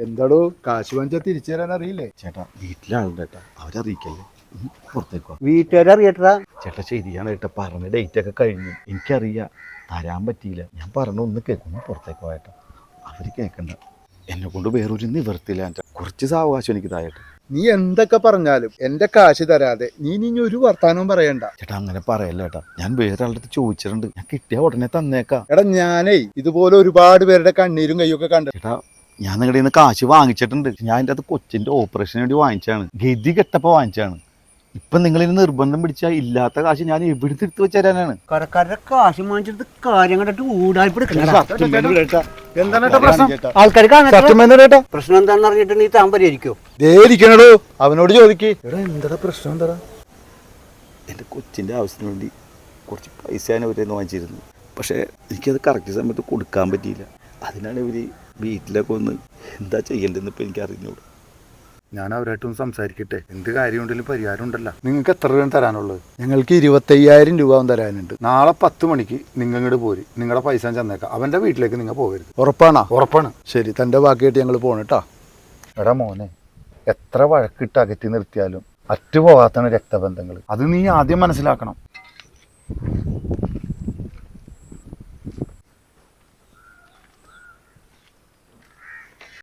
എന്താടോ കാശ് വാങ്ങിച്ചാൽ തിരിച്ചു തരാൻ അറിയില്ലേ? ചേട്ടാ വീട്ടിലാളുണ്ട് ചേട്ടാ, അവരറിയിക്കല്ലേ. പുറത്തേക്കോ വീട്ടുകാരറിയട്ടാ. ചേട്ടാ ശരിയാണ് ചേട്ടാ, പറഞ്ഞ ഡേറ്റ് ഒക്കെ കഴിഞ്ഞു. എനിക്കറിയാം തരാൻ പറ്റിയില്ല. ഞാൻ പറഞ്ഞ ഒന്ന് കേൾക്കുന്നു, പുറത്തേക്കോ ചേട്ടാ. അവർ കേൾക്കണ്ട, എന്നെ കൊണ്ട് വേറൊരു നിവർത്തില്ല. കുറച്ച് സാവകാശം എനിക്ക് തായേട്ടാ. നീ എന്തൊക്കെ പറഞ്ഞാലും എന്റെ കാശ് തരാതെ നീ ഇനി ഒരു വർത്താനവും പറയണ്ട. ചേട്ടാ അങ്ങനെ പറയല്ല ചേട്ടാ, ഞാൻ വേറെ ആളുടെ അടുത്ത് ചോദിച്ചിട്ടുണ്ട്. ഞാൻ കിട്ടിയ ഉടനെ തന്നേക്കാം. എടാ ഞാനേ ഇതുപോലെ ഒരുപാട് പേരുടെ കണ്ണീരും കയ്യൊക്കെ കണ്ടു. ചേട്ടാ ഞാൻ നിങ്ങളുടെ നിന്ന് കാശ് വാങ്ങിച്ചിട്ടുണ്ട്. ഞാൻ എൻ്റെ അത് കൊച്ചിൻ്റെ ഓപ്പറേഷന് വേണ്ടി വാങ്ങിച്ചാണ്. ഗതി കെട്ടപ്പോൾ വാങ്ങിച്ചാണ്. ഇപ്പം നിങ്ങളിന് നിർബന്ധം പിടിച്ചാൽ ഇല്ലാത്ത കാശ് ഞാൻ എവിടുന്ന് എടുത്ത് വെച്ച് തരാനാണ്. കടക്കാരുടെ കാശ് വാങ്ങിച്ചിട്ട് കാര്യം കണ്ടിട്ട് ഊടായ്പെടുക്കണം. ആൾക്കാർ പ്രശ്നം എന്താണെന്ന് അറിഞ്ഞിട്ടുണ്ടെങ്കിൽ താൻ പരിഹരിക്കോ? ദേരിക്കണോ അവനോട് ചോദിക്ക്. എടാ എന്താ പ്രശ്നം? എന്താ? എൻ്റെ കൊച്ചിൻ്റെ ആവശ്യത്തിന് വേണ്ടി കുറച്ച് പൈസ ഞാൻ അവരെ വാങ്ങിച്ചിരുന്നു. പക്ഷേ എനിക്കത് കറക്റ്റ് സമയത്ത് കൊടുക്കാൻ പറ്റിയില്ല. അതിനാണ് ഇവർ വീട്ടിലൊക്കെ ഒന്ന് എന്താ ചെയ്യേണ്ടതെന്ന് ഇപ്പം എനിക്ക് അറിഞ്ഞോളൂ. ഞാൻ അവരായിട്ടൊന്ന് സംസാരിക്കട്ടെ. എന്ത് കാര്യം ഉണ്ടെങ്കിലും പരിഹാരം ഉണ്ടല്ലോ. നിങ്ങൾക്ക് എത്ര രൂപ തരാനുള്ളത്? ഞങ്ങൾക്ക് 25,000 രൂപ തരാനുണ്ട്. നാളെ 10 മണിക്ക് നിങ്ങൾ ഇങ്ങോട്ട് പോര്. നിങ്ങളുടെ പൈസ ചെന്നേക്കാം. അവൻ്റെ വീട്ടിലേക്ക് നിങ്ങൾ പോകരുത്. ഉറപ്പാണോ? ഉറപ്പാണ്. ശരി, തൻ്റെ ബാക്കിയായിട്ട് ഞങ്ങൾ പോകണേട്ടാ. എടാ മോനെ, എത്ര വഴക്കിട്ട് അകറ്റി നിർത്തിയാലും അറ്റുപോകാത്താണ് രക്തബന്ധങ്ങൾ. അത് നീ ആദ്യം മനസ്സിലാക്കണം.